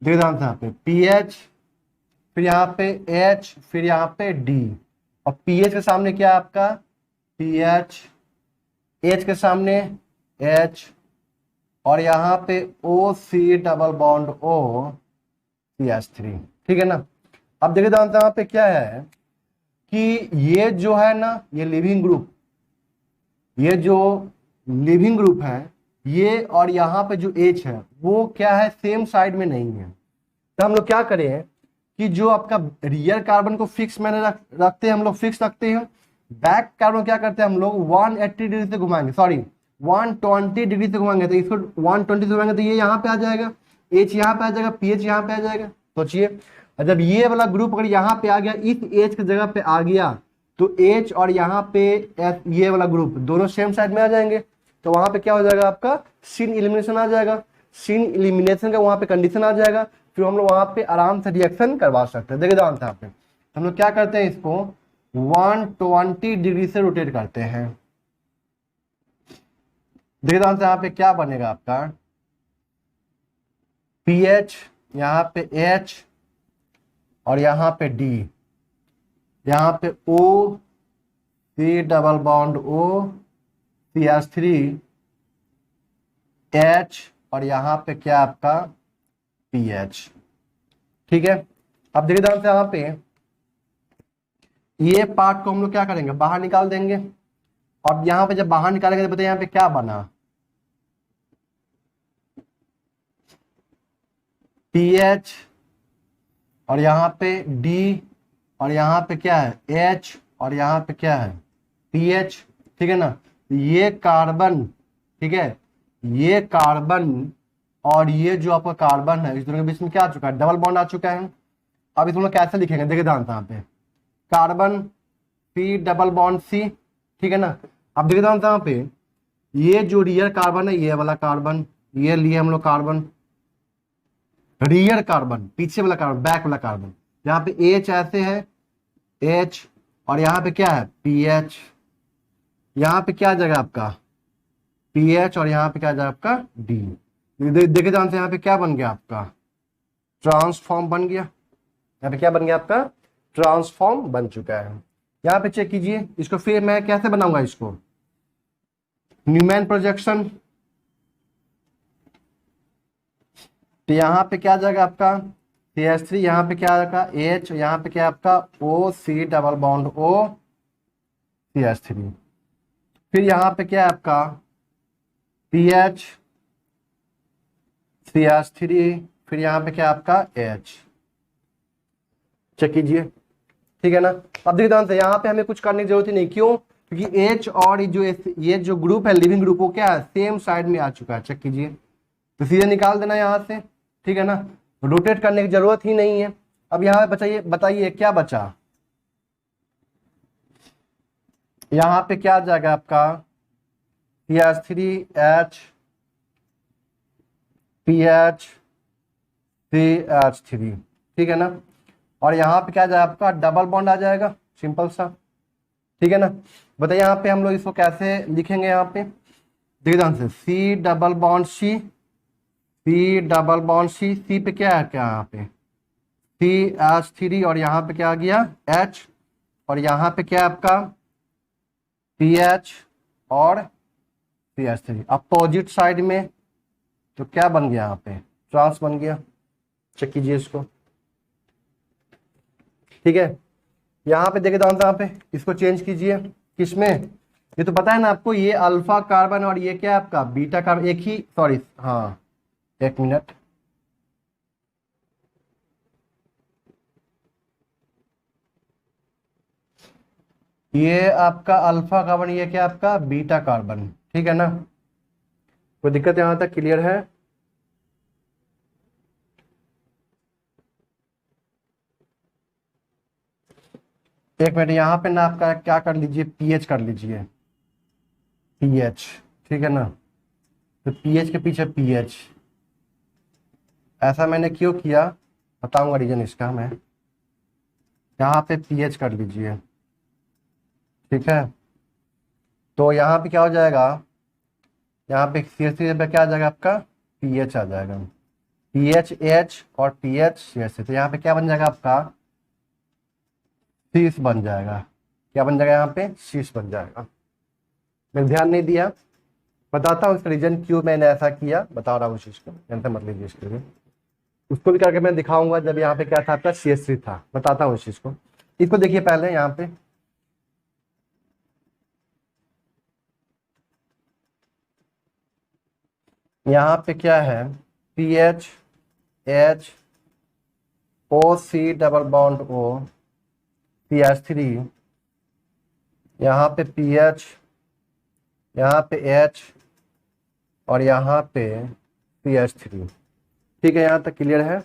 देखिए ध्यान से, यहाँ पे पीएच, फिर यहाँ पे एच, फिर यहाँ पे डी, और पीएच के सामने क्या है आपका पीएच, एच के सामने एच और यहाँ पे OC डबल बॉन्ड OCH3, ठीक है ना। अब देखिए दोस्तों यहाँ पे क्या है कि ये जो है ना, ये लिविंग ग्रुप, ये जो लिविंग ग्रुप है ये, और यहाँ पे जो H है वो क्या है, सेम साइड में नहीं है। तो हम लोग क्या करें कि जो आपका रियर कार्बन को फिक्स मैंने रखते हैं, हम लोग फिक्स रखते हैं। बैक कार्बन क्या करते हैं हम लोग 180 डिग्री से घुमाएंगे, सॉरी 120 डिग्री से घुमाएंगे। तो इसको 120 से घुमाएंगे तो ये यहाँ पे आ जाएगा, H यहाँ पे आ जाएगा, PH यहाँ पे आ जाएगा। सोचिए, जब ये वाला ग्रुप अगर यहाँ पे आ गया, इस H की जगह पे आ गया, तो H और यहाँ पे ये वाला ग्रुप दोनों सेम साइड में आ जाएंगे। तो वहां पे क्या हो जाएगा, आपका सीन इलिमिनेशन आ जाएगा। सीन इलिमिनेशन का वहां पे कंडीशन आ जाएगा, फिर हम लोग वहां पे आराम से रिएक्शन करवा सकते हैं। देखिए जानते हैं पे हम लोग क्या करते हैं, इसको 120 डिग्री से रोटेट करते हैं। देखिए जानते हैं यहाँ पे क्या बनेगा आपका, PH, यहाँ पे H और यहाँ पे D, यहाँ पे OC double bond OCH3 H और यहाँ पे क्या आपका PH, ठीक है। अब देखिए ध्यान से, यहाँ पे ये पार्ट को हम लोग क्या करेंगे, बाहर निकाल देंगे। और यहाँ पे जब बाहर निकालेंगे तो बताइए यहाँ पे क्या बना, PH और यहाँ पे D और यहाँ पे क्या है H और यहाँ पे क्या है PH, ठीक है ना। ये कार्बन, ठीक है, ये कार्बन और ये जो आपका कार्बन है, इस दोनों के बीच में क्या आ चुका है, डबल बॉन्ड आ चुका है। अब इसमें कैसे लिखेंगे, देखिए ध्यान से, यहाँ पे carbon C double bond C, ठीक है ना। अब देखिए ध्यान से, यहाँ पे ये जो रियर कार्बन है, ये वाला कार्बन, ये लिए हम लोग कार्बन, रियर कार्बन पीछे वाला कार्बन, बैक वाला कार्बन, यहाँ पे H ऐसे है H और यहाँ पे क्या है PH, यहाँ पे क्या आ जाएगा आपका PH और यहाँ पे क्या आ जाएगा आपका D। देखे ध्यान से, यहाँ पे क्या बन गया आपका ट्रांसफॉर्म बन गया, यहाँ पे क्या बन गया आपका ट्रांसफॉर्म बन चुका है। यहाँ पे चेक कीजिए इसको, फिर मैं कैसे बनाऊंगा इसको, न्यूमैन प्रोजेक्शन। तो यहाँ पे क्या आ जाएगा आपका CH3, यहाँ पे क्या आ जाएगा H, यहाँ पे क्या आपका OC डबल बॉन्ड OCH3, फिर यहाँ पे क्या है आपका PH CH3, फिर यहाँ पे क्या आपका H, चेक कीजिए, ठीक है ना। अब देखिए ध्यान से, यहाँ पे हमें कुछ करने की जरूरत ही नहीं, क्यों, क्योंकि H और ये जो ग्रुप है लिविंग ग्रुप, वो क्या है सेम साइड में आ चुका है। चेक कीजिए, तो सीधे निकाल देना यहाँ से, ठीक है ना, रोटेट करने की जरूरत ही नहीं है। अब यहाँ पे बताइए क्या बचा, यहाँ पे क्या आ जाएगा आपका CH3H PH CH3, ठीक है ना। और यहाँ पे क्या आ जाएगा आपका डबल बॉन्ड आ जाएगा, सिंपल सा, ठीक है ना। बताइए यहाँ पे हम लोग इसको कैसे लिखेंगे, यहाँ पे देखिए ध्यान से, C double bond C, C double bond C, C पे क्या है, क्या यहाँ पे CH3 और यहाँ पे क्या आ गया H और यहाँ पे क्या है आपका PH और CH3 अपोजिट साइड में, तो क्या बन गया यहाँ पे ट्रांस बन गया। चेक कीजिए इसको, ठीक है। यहाँ पे देखिए यहाँ पे इसको चेंज कीजिए, किसमें, ये तो पता है ना आपको, ये अल्फा कार्बन और ये क्या है आपका बीटा कार्बन, एक ही, सॉरी हाँ एक मिनट, ये आपका अल्फा कार्बन, ये क्या आपका बीटा कार्बन, ठीक है ना। कोई दिक्कत यहां तक क्लियर है। एक मिनट, यहाँ पे ना आपका क्या कर लीजिए, पीएच कर लीजिए, पीएच, ठीक है ना। तो पीएच के पीछे पीएच, ऐसा मैंने क्यों किया बताऊंगा रीजन इसका मैं। यहाँ पे पीएच कर लीजिए, ठीक है। तो यहाँ पे क्या हो जाएगा, यहाँ पे CH3 पे क्या आ जाएगा आपका पीएच आ जाएगा, पीएच एच और पीएच CH3, तो यहाँ पे क्या बन जाएगा आपका शीश बन जाएगा। क्या बन जाएगा यहाँ पे शीश बन जाएगा। मैंने ध्यान नहीं दिया, बताता हूँ इसका रीजन क्यों मैंने ऐसा किया, बता रहा हूँ उस चीज़ को, टेंशन मत लीजिए इसके लिए। उसको भी करके मैं दिखाऊंगा जब यहाँ पे क्या था आपका CS3 था, बताता हूँ इस चीज़ को। इसको देखिए पहले यहाँ पे क्या है, PH OC double bond O CH3, यहाँ पे PH, यहाँ पे H और यहाँ पे CH3। ठीक है, यहाँ तक क्लियर है।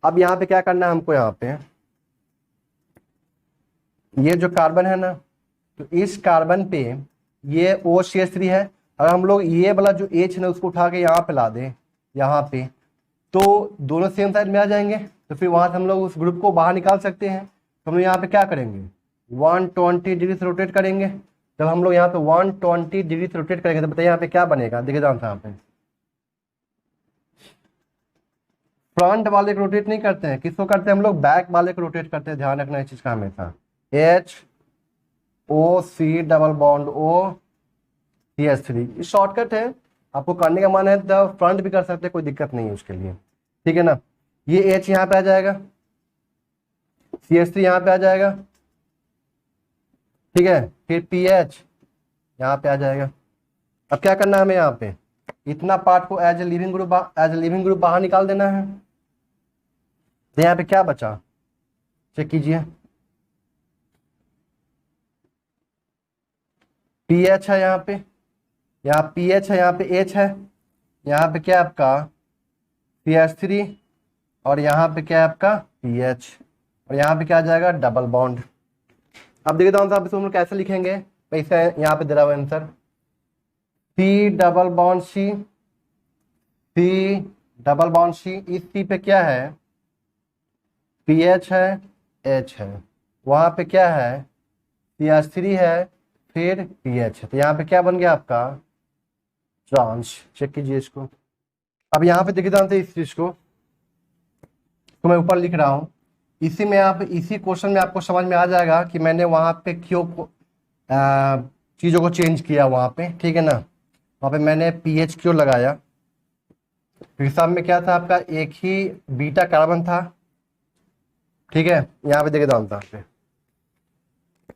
अब यहाँ पे क्या करना है हमको, यहाँ पे ये जो कार्बन है ना, तो इस कार्बन पे ये OCH3 है। अगर हम लोग ये वाला जो H है ना उसको उठा के यहाँ पे ला दें, यहाँ पे, तो दोनों सेम साइड में आ जाएंगे, तो फिर वहां से हम लोग उस ग्रुप को बाहर निकाल सकते हैं। तो हम लोग यहाँ पे क्या करेंगे, 120 डिग्री से रोटेट करेंगे। जब हम लोग यहाँ पे 120 डिग्री से रोटेट करेंगे तो बताइए यहाँ पे क्या बनेगा, देखिए यहाँ पे फ्रंट वाले को रोटेट नहीं करते हैं, किसको करते हैं हम लोग, बैक वाले को रोटेट करते हैं। ध्यान रखना इस चीज का हमेशा। HOC double bond O CH3 shortcut है, आपको करने का मन है तो फ्रंट भी कर सकते हैं, कोई दिक्कत नहीं है उसके लिए। ठीक है ना, ये H यहाँ पे आ जाएगा, CH3 यहाँ पे आ जाएगा, ठीक है, फिर PH यहाँ पे आ जाएगा। अब क्या करना है हमें, यहाँ पे इतना पार्ट को एज ए लिविंग ग्रुप बाहर निकाल देना है। तो यहाँ पे क्या बचा, चेक कीजिए, PH है यहाँ पे, यहाँ PH है, यहाँ पे H है, यहाँ पे क्या है आपका CH3 और यहाँ पे क्या है आपका PH और यहाँ पे क्या आ जाएगा डबल बॉन्ड। अब देखिए साहब इसको हम लोग कैसे लिखेंगे, वैसे यहाँ पे दे रहा हुआ answer, C double bond C double bond C, इस C पे क्या है PH है, H है, वहां पे क्या है CH3 है, फिर PH है, तो यहाँ पे क्या बन गया आपका ट्रांस। चेक कीजिए इसको। अब यहाँ पे देखिए जानते इस चीज को तो मैं ऊपर लिख रहा हूँ, इसी में आप इसी क्वेश्चन में आपको समझ में आ जाएगा कि मैंने वहां पे क्यों चीजों को चेंज किया वहां पे। ठीक है ना, वहां पे मैंने PH क्यों लगाया, क्योंकि सब में क्या था आपका एक ही बीटा कार्बन था। ठीक है, यहाँ पे देखिए जानता है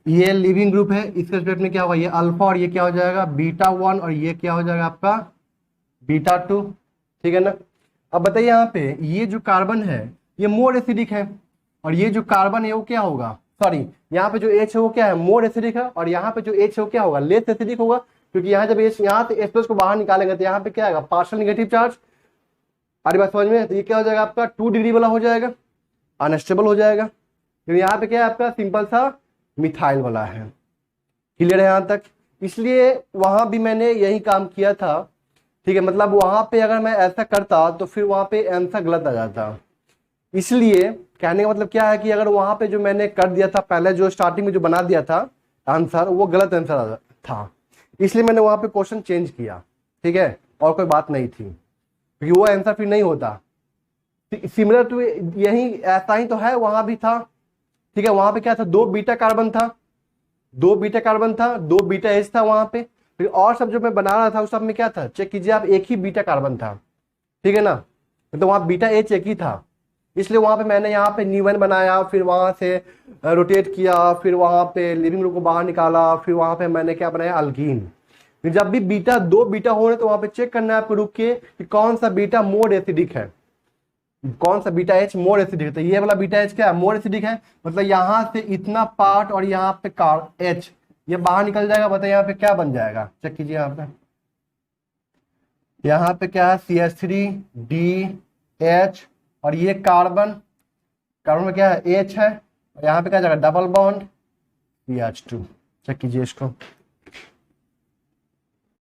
ये लिविंग ग्रुप है, इसके रिस्पेक्ट में क्या होगा, ये अल्फा और ये क्या हो जाएगा β1 और ये क्या हो जाएगा आपका β2। ठीक है ना, अब बताइए यहाँ पे ये जो कार्बन है ये मोर एसिडिक है और ये जो कार्बन है वो क्या होगा, सॉरी यहाँ पे जो H है वो क्या है मोर एसिडिक है और यहाँ पे जो H है वो क्या होगा लेस एसिडिक होगा, क्योंकि यहाँ जब यहाँ से H+ को बाहर निकालेंगे तो यहाँ पे क्या आएगा पार्शियल निगेटिव चार्ज। अरे बात समझ में, तो ये क्या हो जाएगा आपका 2 डिग्री वाला हो जाएगा, अनस्टेबल हो जाएगा, क्योंकि यहाँ पे क्या है आपका सिंपल सा मिथाइल वाला है। क्लियर है यहाँ तक, इसलिए वहां भी मैंने यही काम किया था। ठीक है, मतलब वहां पे अगर मैं ऐसा करता तो फिर वहां पे आंसर गलत आ जाता। इसलिए कहने का मतलब क्या है कि अगर वहां पे जो मैंने कर दिया था पहले जो स्टार्टिंग में जो बना दिया था आंसर वो गलत आंसर था, इसलिए मैंने वहां पे क्वेश्चन चेंज किया। ठीक है, और कोई बात नहीं थी, क्योंकि वो आंसर फिर नहीं होता। सिमिलर टू यही ऐसा ही तो है, वहां भी था। ठीक है, वहां पे क्या था 2 बीटा कार्बन था, 2 बीटा कार्बन था, 2 बीटा H था वहां पे, फिर और सब जो मैं बना रहा था उस सब में क्या था चेक कीजिए आप, एक ही बीटा कार्बन था। ठीक है ना, तो वहां बीटा H एक ही था, इसलिए वहां पे मैंने यहाँ पे न्यूमन बनाया, फिर वहां से रोटेट किया, फिर वहां पे लिविंग ग्रुप को बाहर निकाला, फिर वहां पे मैंने क्या बनाया अल्कीन। फिर जब भी बीटा 2 बीटा हो रहे तो वहां पे चेक करना है आपको रुक के कि कौन सा बीटा मोर एसिडिक है, कौन सा बीटा H मोर एसिडिक है। तो ये वाला बीटा H क्या है मोर एसिडिक है, मतलब यहां से इतना पार्ट और यहाँ पे H ये बाहर निकल जाएगा। बताइए यहाँ पे क्या बन जाएगा, चेक कीजिए यहाँ पे क्या है CH3DH और ये कार्बन में क्या है H है, यहाँ पे क्या जाएगा डबल बॉन्ड CH2। चेक कीजिए इसको।